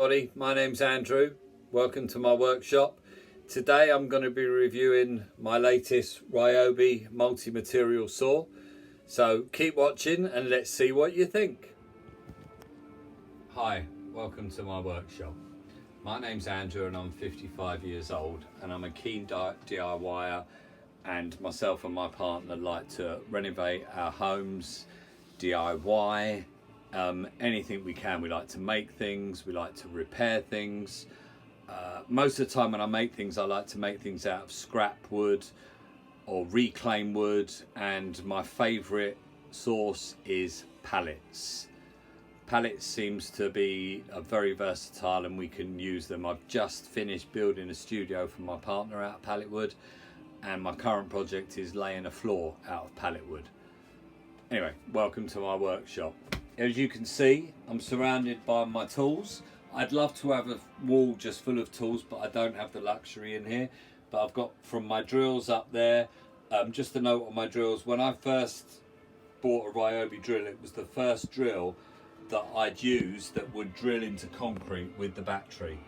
Everybody, my name's Andrew. Welcome to my workshop. Today I'm going to be reviewing my latest Ryobi multi-material saw. So keep watching and let's see what you think. Hi, welcome to my workshop. My name's Andrew and I'm 55 years old and I'm a keen DIYer, and myself and my partner like to renovate our homes, DIY, anything we can. We like to make things, we like to repair things. Most of the time when I make things, I like to make things out of scrap wood or reclaimed wood, and my favourite source is pallets. Pallets seems to be very versatile and we can use them. I've just finished building a studio for my partner out of pallet wood, and my current project is laying a floor out of pallet wood. Anyway, welcome to my workshop. As you can see, I'm surrounded by my tools. I'd love to have a wall just full of tools, but I don't have the luxury in here. But I've got from my drills up there, just a note on my drills. When I first bought a Ryobi drill, it was the first drill that I'd used that would drill into concrete with the battery.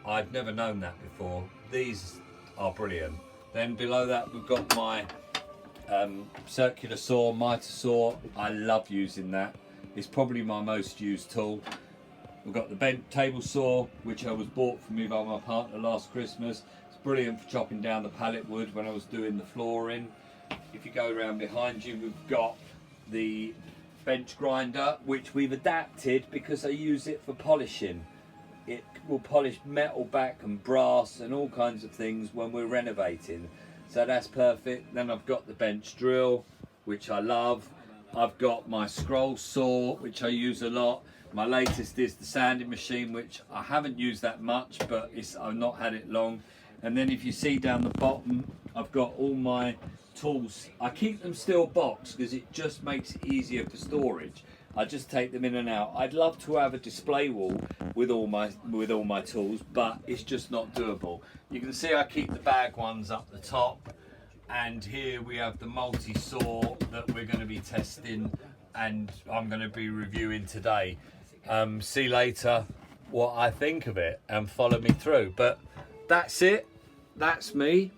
I've never known that before. These are brilliant. Then below that we've got my circular saw, miter saw. I love using that. It's probably my most used tool. We've got the bent table saw, which I was bought for me by my partner last Christmas. It's brilliant for chopping down the pallet wood when I was doing the flooring. If you go around behind you, we've got the bench grinder, which we've adapted because I use it for polishing. It will polish metal back and brass and all kinds of things when we're renovating. So that's perfect. Then I've got the bench drill, which I love. I've got my scroll saw, which I use a lot. My latest is the sanding machine, which I haven't used that much, but I've not had it long. And then if you see down the bottom, I've got all my tools. I keep them still boxed because it just makes it easier for storage. I just take them in and out. I'd love to have a display wall with all my tools, but it's just not doable. You can see I keep the bag ones up the top. And here we have the multi-saw that we're going to be testing and I'm going to be reviewing today. See later what I think of it and follow me through. But that's it. That's me.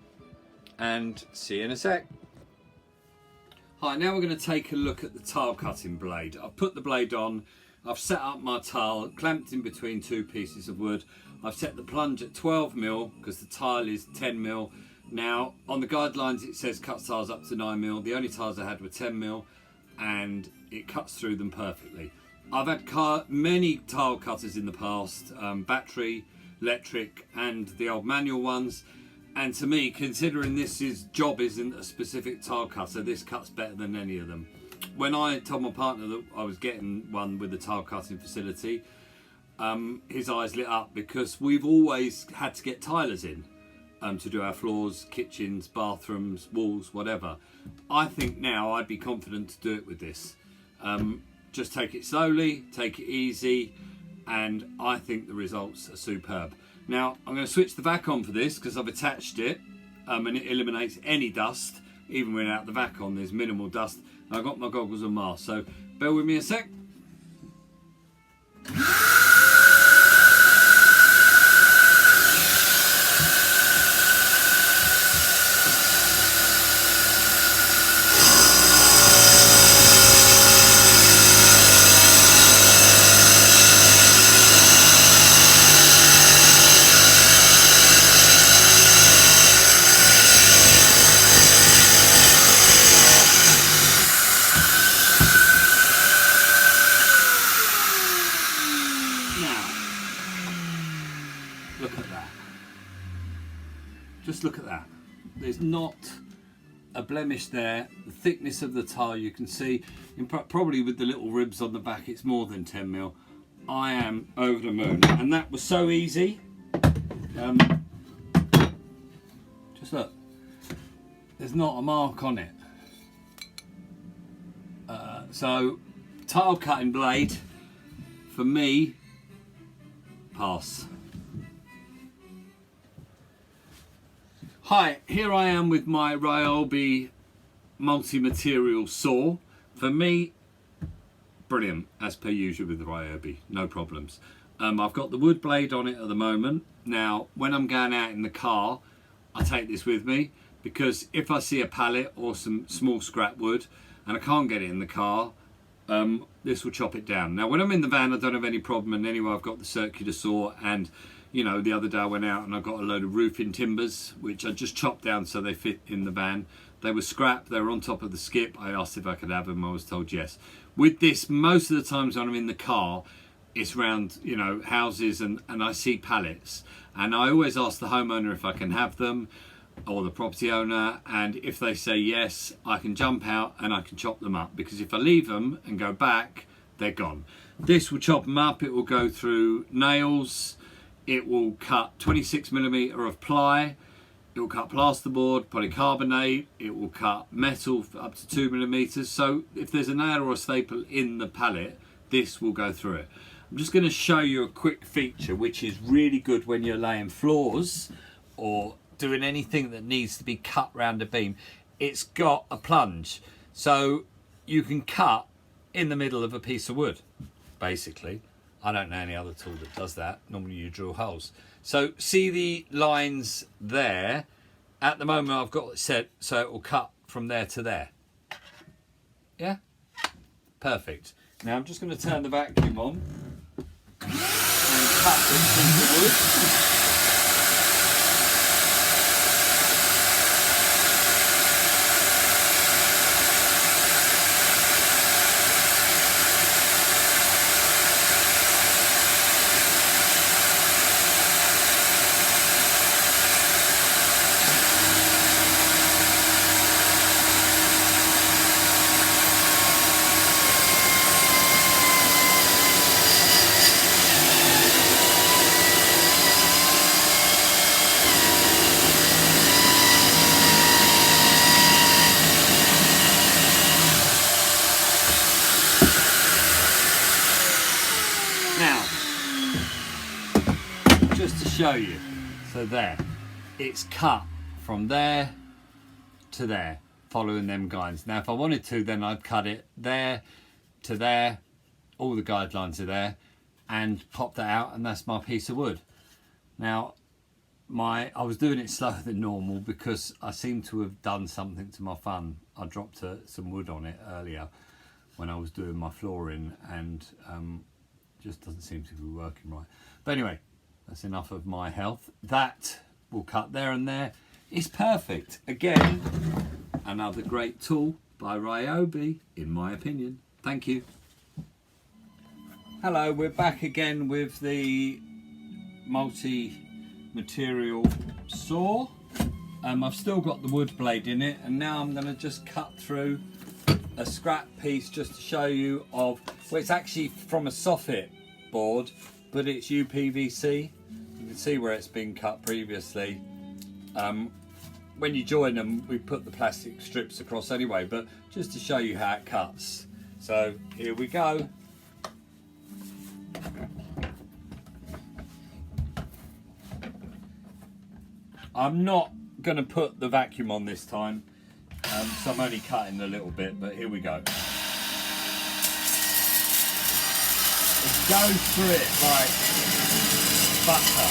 And see you in a sec. Hi, now we're going to take a look at the tile cutting blade. I've put the blade on. I've set up my tile, clamped in between two pieces of wood. I've set the plunge at 12mm because the tile is 10mm. Now, on the guidelines it says cut tiles up to 9mm. The only tiles I had were 10mm and it cuts through them perfectly. I've had many tile cutters in the past, battery, electric and the old manual ones. And to me, considering this job isn't a specific tile cutter, this cuts better than any of them. When I told my partner that I was getting one with a tile cutting facility, his eyes lit up because we've always had to get tilers in. To do our floors, kitchens, bathrooms, walls, whatever. I think now I'd be confident to do it with this. Just take it slowly, take it easy, and I think the results are superb. Now I'm going to switch the vac on for this because I've attached it and it eliminates any dust. Even without the vac on, there's minimal dust. I've got my goggles and mask, so bear with me a sec. Look at that. Just look at that. There's not a blemish there. The thickness of the tile you can see, probably with the little ribs on the back, it's more than 10mm. I am over the moon. And that was so easy. Just look. There's not a mark on it. So, tile cutting blade, for me, pass. Hi, here I am with my Ryobi multi-material saw. For me, brilliant, as per usual with the Ryobi, no problems. I've got the wood blade on it at the moment. Now, when I'm going out in the car, I take this with me, because if I see a pallet or some small scrap wood and I can't get it in the car, this will chop it down. Now, when I'm in the van, I don't have any problem, and anyway, I've got the circular saw, and you know, the other day I went out and I got a load of roofing timbers, which I just chopped down so they fit in the van. They were scrap, they were on top of the skip. I asked if I could have them, I was told yes. With this, most of the times when I'm in the car, it's around, you know, houses, and I see pallets. And I always ask the homeowner if I can have them, or the property owner, and if they say yes, I can jump out and I can chop them up, because if I leave them and go back, they're gone. This will chop them up, it will go through nails, it will cut 26mm of ply, it will cut plasterboard, polycarbonate, it will cut metal up to 2mm. So if there's a nail or a staple in the pallet, this will go through it. I'm just going to show you a quick feature which is really good when you're laying floors or doing anything that needs to be cut round a beam. It's got a plunge, so you can cut in the middle of a piece of wood, basically. I don't know any other tool that does that. Normally you drill holes. So see the lines there? At the moment I've got it set so it will cut from there to there. Yeah? Perfect. Now I'm just going to turn the vacuum on and cut this piece of wood. Now, just to show you, so there, it's cut from there to there, following them guides. Now, if I wanted to, then I'd cut it there to there, all the guidelines are there, and pop that out, and that's my piece of wood. Now, I was doing it slower than normal because I seem to have done something to my fan. I dropped some wood on it earlier when I was doing my flooring, and just doesn't seem to be working right. But anyway, that's enough of my health. That will cut there and there. It's perfect. Again, another great tool by Ryobi, in my opinion. Thank you. Hello, we're back again with the multi-material saw. I've still got the wood blade in it, and now I'm going to just cut through a scrap piece just to show you of, well, it's actually from a soffit board, but it's UPVC. You can see where it's been cut previously. When you join them, we put the plastic strips across anyway, but just to show you how it cuts. So here we go. I'm not going to put the vacuum on this time, so I'm only cutting a little bit, but here we go. It goes through it like butter.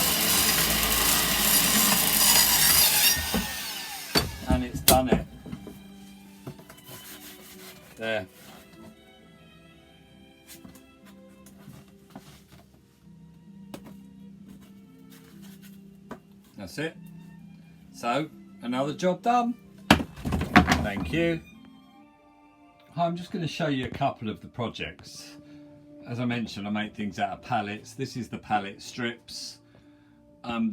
And it's done it. There. That's it. So, another job done. Thank you. I'm just going to show you a couple of the projects. As I mentioned, I make things out of pallets. This is the pallet strips.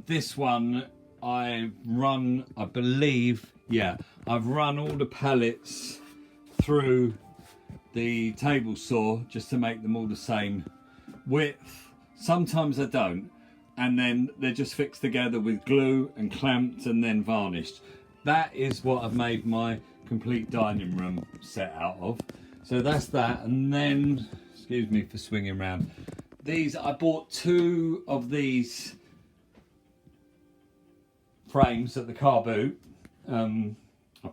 This one I run, I believe, yeah, I've run all the pallets through the table saw just to make them all the same width. Sometimes I don't, and then they're just fixed together with glue and clamped and then varnished. That is what I've made my complete dining room set out of. So that's that, and then, excuse me for swinging around, these, I bought 2 of these frames at the car boot. I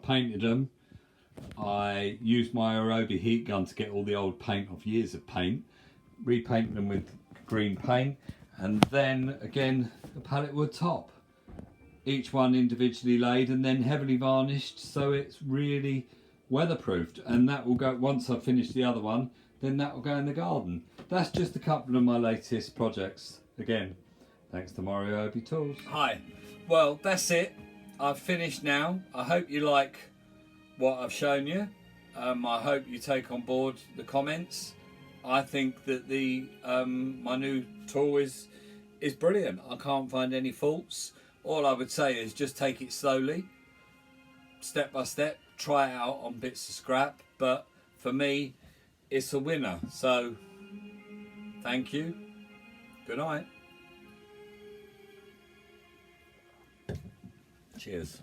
painted them. I used my Ryobi heat gun to get all the old paint off years of paint, repainted them with green paint, and then again a pallet wood top. Each one individually laid and then heavily varnished, so it's really weatherproofed. And that will go, once I've finished the other one, then that will go in the garden. That's just a couple of my latest projects. Again, thanks to Mario Obi Tools. Hi, well that's it. I've finished now. I hope you like what I've shown you. I hope you take on board the comments. I think that the my new tool is brilliant. I can't find any faults. All I would say is just take it slowly, step by step, try it out on bits of scrap, but for me it's a winner. So thank you, good night, cheers.